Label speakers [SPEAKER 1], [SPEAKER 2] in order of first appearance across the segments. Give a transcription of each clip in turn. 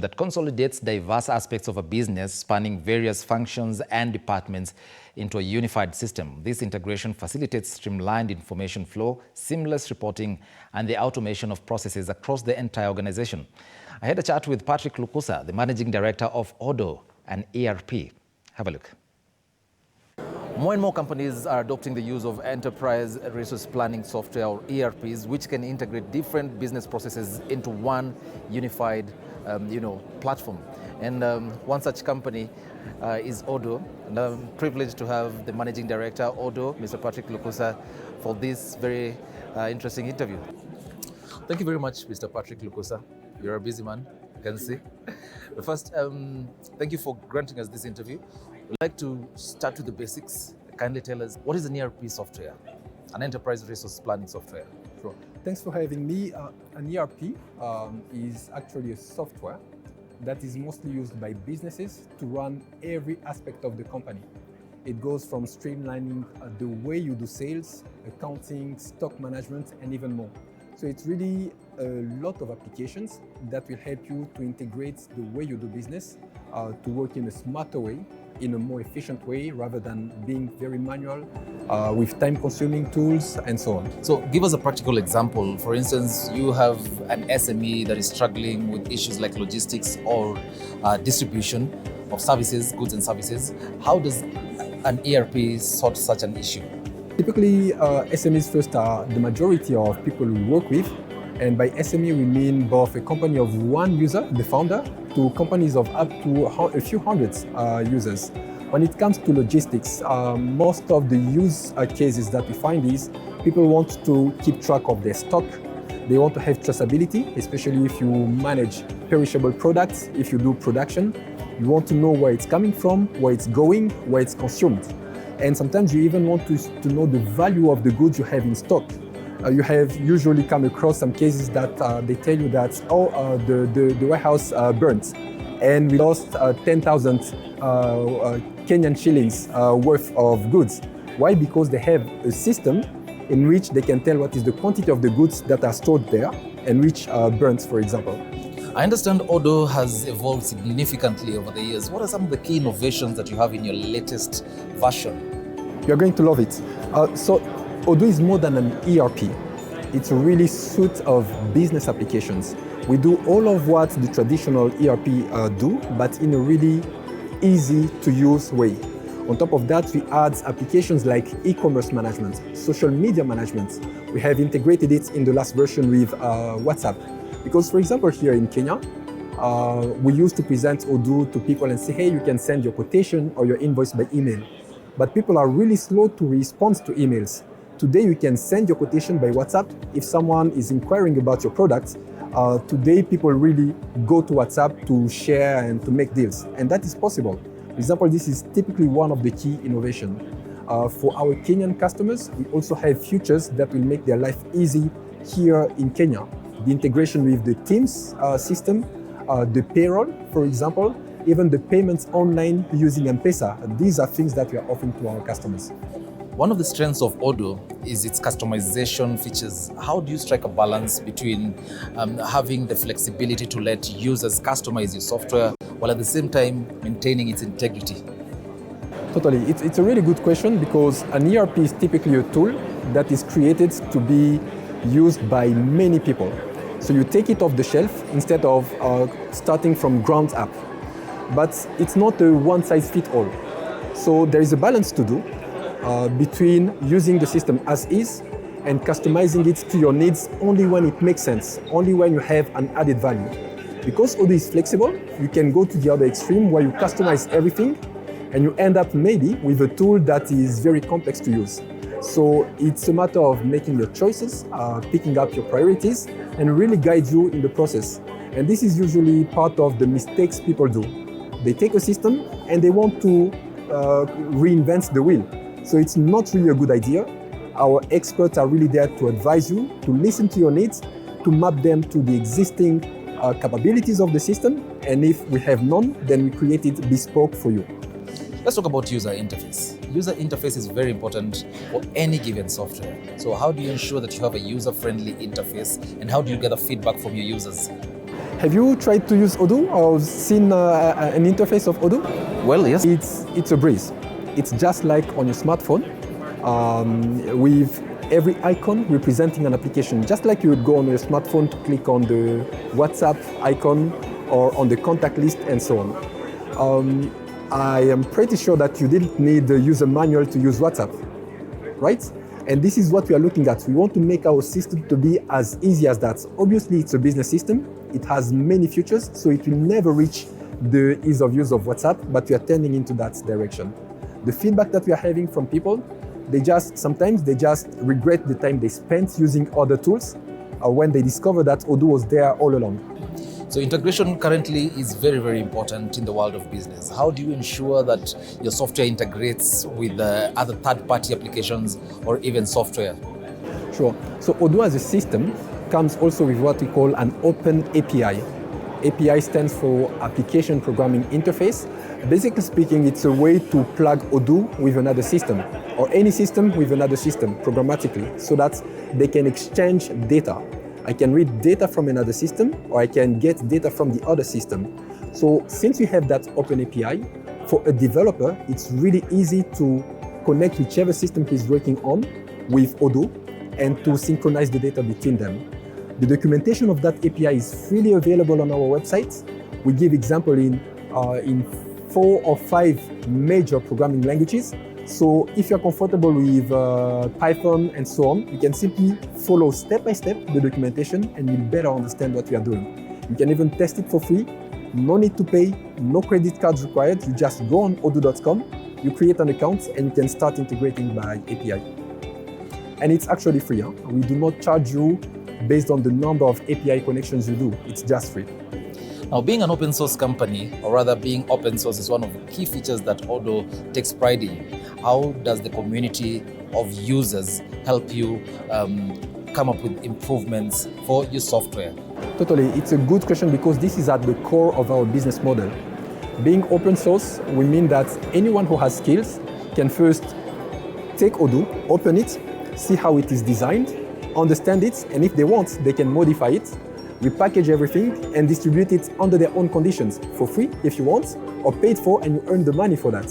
[SPEAKER 1] that consolidates diverse aspects of a business spanning various functions and departments into a unified system. This integration facilitates streamlined information flow, seamless reporting, and the automation of processes across the entire organization. I had a chat with Patrick Lukusa, the Managing Director of Odo, an ERP. Have a look. More and more companies are adopting the use of enterprise resource planning software, or ERPs, which can integrate different business processes into one unified platform. And one such company is Odo. And I'm privileged to have the Managing Director, Odo, Mr. Patrick Lukusa, for this very interesting interview. Thank you very much, Mr. Patrick Lukusa. You're a busy man, I can see. But first, thank you for granting us this interview. We'd like to start with the basics. Kindly tell us, what is an ERP software, an enterprise resource planning software?
[SPEAKER 2] Sure. Thanks for having me. An ERP is actually a software that is mostly used by businesses to run every aspect of the company. It goes from streamlining the way you do sales, accounting, stock management, and even more. So it's really a lot of applications that will help you to integrate the way you do business to work in a smarter way, in a more efficient way, rather than being very manual with time-consuming tools and so on.
[SPEAKER 1] So give us a practical example. For instance, you have an SME that is struggling with issues like logistics or distribution of services, goods and services. How does an ERP sort such an issue?
[SPEAKER 2] Typically, SMEs first are the majority of people we work with. And by SME, we mean both a company of one user, the founder, to companies of up to a few hundreds users. When it comes to logistics, most of the use cases that we find is people want to keep track of their stock. They want to have traceability, especially if you manage perishable products, if you do production. You want to know where it's coming from, where it's going, where it's consumed. And sometimes you even want to know the value of the goods you have in stock. You have usually come across some cases that they tell you that, the warehouse burnt and we lost 10,000 Kenyan shillings worth of goods. Why? Because they have a system in which they can tell what is the quantity of the goods that are stored there and which burnt, for example.
[SPEAKER 1] I understand Odo has evolved significantly over the years. What are some of the key innovations that you have in your latest version?
[SPEAKER 2] You're going to love it. So Odo is more than an ERP. It's a really suite of business applications. We do all of what the traditional ERP do, but in a really easy to use way. On top of that, we add applications like e-commerce management, social media management. We have integrated it in the last version with WhatsApp. Because, for example, here in Kenya, we used to present Odo to people and say, hey, you can send your quotation or your invoice by email. But people are really slow to respond to emails. Today, you can send your quotation by WhatsApp. If someone is inquiring about your product, today people really go to WhatsApp to share and to make deals. And that is possible. For example, this is typically one of the key innovations. For our Kenyan customers, we also have features that will make their life easy here in Kenya. The integration with the Teams system, the payroll, for example, even the payments online using M-Pesa. These are things that we are offering to our customers.
[SPEAKER 1] One of the strengths of Odo is its customization features. How do you strike a balance between having the flexibility to let users customize your software while at the same time maintaining its integrity?
[SPEAKER 2] Totally. It's a really good question because an ERP is typically a tool that is created to be used by many people. So you take it off the shelf instead of starting from ground up. But it's not a one-size-fits-all. So there is a balance to do between using the system as is and customizing it to your needs only when it makes sense, only when you have an added value. Because Odo is flexible, you can go to the other extreme where you customize everything and you end up maybe with a tool that is very complex to use. So it's a matter of making your choices, picking up your priorities, and really guide you in the process. And this is usually part of the mistakes people do. They take a system and they want to reinvent the wheel. So it's not really a good idea. Our experts are really there to advise you, to listen to your needs, to map them to the existing capabilities of the system. And if we have none, then we create it bespoke for you.
[SPEAKER 1] Let's talk about user interface. User interface is very important for any given software. So how do you ensure that you have a user-friendly interface, and how do you gather feedback from your users?
[SPEAKER 2] Have you tried to use Odoo or seen an interface of Odoo?
[SPEAKER 1] Well, yes.
[SPEAKER 2] It's a breeze. It's just like on your smartphone, with every icon representing an application. Just like you would go on your smartphone to click on the WhatsApp icon or on the contact list and so on. I am pretty sure that you didn't need the user manual to use WhatsApp, right? And this is what we are looking at. We want to make our system to be as easy as that. Obviously, it's a business system. It has many features, so it will never reach the ease of use of WhatsApp, but we are tending into that direction. The feedback that we are having from people, sometimes they just regret the time they spent using other tools when they discover that Odoo was there all along.
[SPEAKER 1] So integration currently is very, very important in the world of business. How do you ensure that your software integrates with other third-party applications or even software?
[SPEAKER 2] Sure. So Odoo as a system comes also with what we call an open API. API stands for Application Programming Interface. Basically speaking, it's a way to plug Odoo with another system or any system with another system programmatically so that they can exchange data. I can read data from another system or I can get data from the other system. So since we have that open API, for a developer, it's really easy to connect whichever system he's working on with Odoo and to synchronize the data between them. The documentation of that API is freely available on our website. We give example in 4 or 5 major programming languages. So if you're comfortable with Python and so on, you can simply follow step by step the documentation and you'll better understand what we are doing. You can even test it for free. No need to pay, no credit cards required. You just go on odoo.com, you create an account and you can start integrating by API. And it's actually free. We do not charge you based on the number of API connections you do. It's just free.
[SPEAKER 1] Now, being an open source company, or rather being open source, is one of the key features that Odoo takes pride in. How does the community of users help you come up with improvements for your software?
[SPEAKER 2] Totally, it's a good question because this is at the core of our business model. Being open source, we mean that anyone who has skills can first take Odoo, open it, see how it is designed, understand it, and if they want, they can modify it, repackage everything, and distribute it under their own conditions, for free if you want, or paid for and you earn the money for that.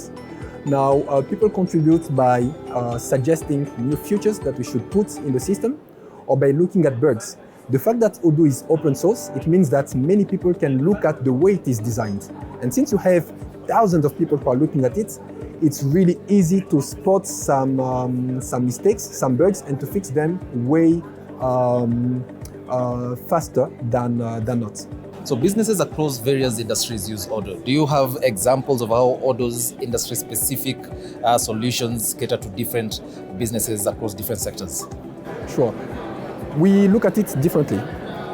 [SPEAKER 2] Now, people contribute by suggesting new features that we should put in the system, or by looking at bugs. The fact that Odoo is open source, it means that many people can look at the way it is designed. And since you have thousands of people who are looking at it, it's really easy to spot some mistakes, some bugs, and to fix them way faster than not.
[SPEAKER 1] So businesses across various industries use Odoo. Do you have examples of how Odoo's industry-specific solutions cater to different businesses across different sectors?
[SPEAKER 2] Sure. We look at it differently.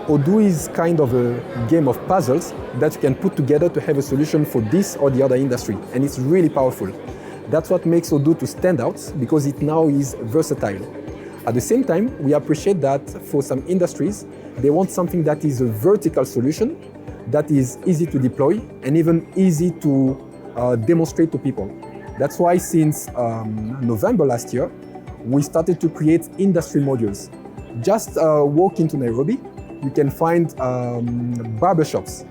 [SPEAKER 2] Odoo is kind of a game of puzzles that you can put together to have a solution for this or the other industry, and it's really powerful. That's what makes Odoo to stand out, because it now is versatile. At the same time, we appreciate that for some industries, they want something that is a vertical solution, that is easy to deploy and even easy to demonstrate to people. That's why since November last year, we started to create industry modules. Just walk into Nairobi, you can find barbershops.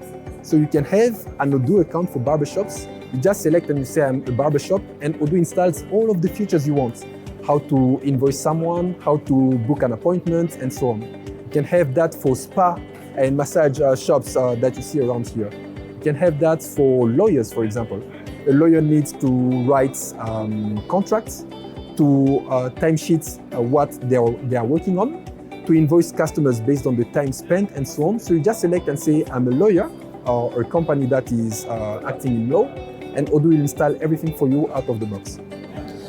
[SPEAKER 2] So you can have an Odoo account for barbershops. You just select and you say, I'm a barbershop, and Odoo installs all of the features you want. How to invoice someone, how to book an appointment, and so on. You can have that for spa and massage shops that you see around here. You can have that for lawyers, for example. A lawyer needs to write contracts, to timesheets what they are working on, to invoice customers based on the time spent, and so on. So you just select and say, I'm a lawyer, or a company that is acting in law, and Odoo will install everything for you out of the box.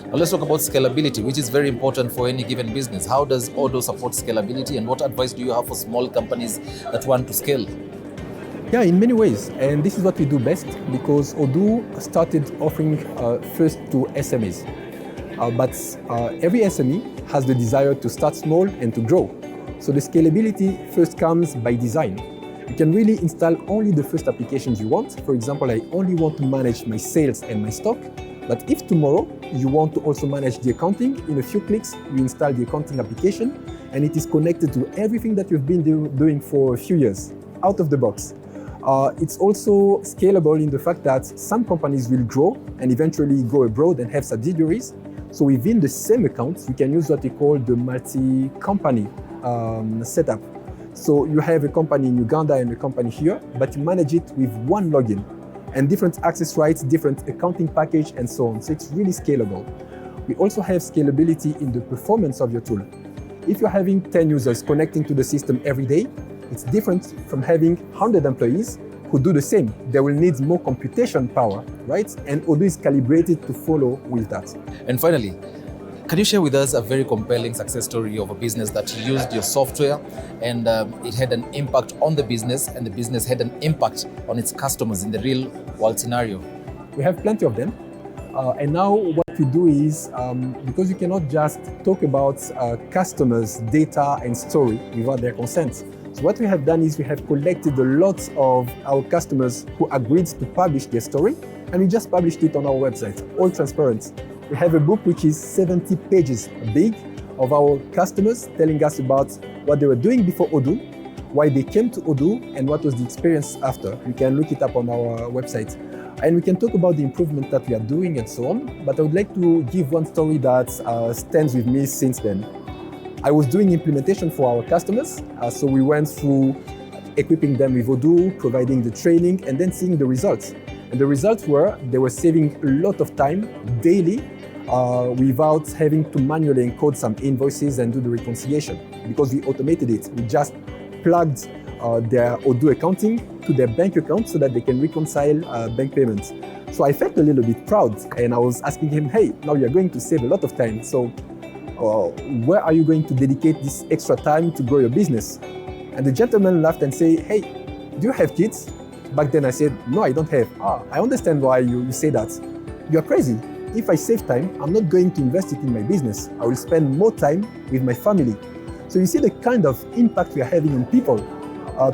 [SPEAKER 1] Now let's talk about scalability, which is very important for any given business. How does Odoo support scalability, and what advice do you have for small companies that want to scale?
[SPEAKER 2] Yeah, in many ways, and this is what we do best, because Odoo started offering first to SMEs. But every SME has the desire to start small and to grow. So the scalability first comes by design. You can really install only the first applications you want. For example, I only want to manage my sales and my stock. But if tomorrow you want to also manage the accounting, in a few clicks, you install the accounting application, and it is connected to everything that you've been doing for a few years, out of the box. It's also scalable in the fact that some companies will grow and eventually go abroad and have subsidiaries. So within the same account, you can use what we call the multi-company setup. So you have a company in Uganda and a company here, but you manage it with one login and different access rights, different accounting package, and so on. So it's really scalable. We also have scalability in the performance of your tool. If you're having 10 users connecting to the system every day, it's different from having 100 employees who do the same. They will need more computation power, right? And Odoo is calibrated to follow with that.
[SPEAKER 1] And finally, can you share with us a very compelling success story of a business that used your software and it had an impact on the business and the business had an impact on its customers in the real world scenario?
[SPEAKER 2] We have plenty of them. And now what we do is, because you cannot just talk about customers' data and story without their consent. So what we have done is we have collected a lot of our customers who agreed to publish their story, and we just published it on our website, all transparent. We have a book which is 70 pages big of our customers telling us about what they were doing before Odoo, why they came to Odoo, and what was the experience after. You can look it up on our website. And we can talk about the improvement that we are doing and so on, but I would like to give one story that stands with me since then. I was doing implementation for our customers, so we went through equipping them with Odoo, providing the training, and then seeing the results. And the results were they were saving a lot of time daily without having to manually encode some invoices and do the reconciliation, because we automated it. We just plugged their Odoo accounting to their bank account so that they can reconcile bank payments. So I felt a little bit proud, and I was asking him, hey, now you're going to save a lot of time. So where are you going to dedicate this extra time to grow your business? And the gentleman laughed and said, hey, do you have kids? Back then I said, no, I don't have. I understand why you say that. You're crazy. If I save time, I'm not going to invest it in my business. I will spend more time with my family. So you see the kind of impact we are having on people.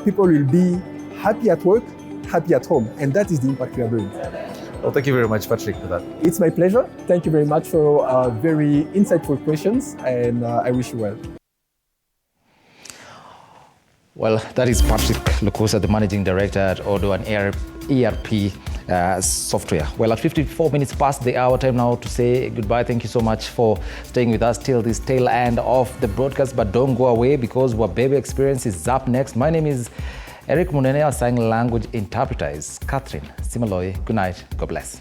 [SPEAKER 2] People will be happy at work, happy at home, and that is the impact we are doing.
[SPEAKER 1] Well, thank you very much, Patrick, for that.
[SPEAKER 2] It's my pleasure. Thank you very much for very insightful questions, and I wish you well.
[SPEAKER 1] Well, that is Patrick Lukusa, the Managing Director at Odoo and ERP Software. Well, at 54 minutes past the hour, time now to say goodbye. Thank you so much for staying with us till this tail end of the broadcast, but don't go away because Wabebe Experience is up next. My name is Eric Munene, our sign language interpreter is Catherine Simaloy. Good night. God bless.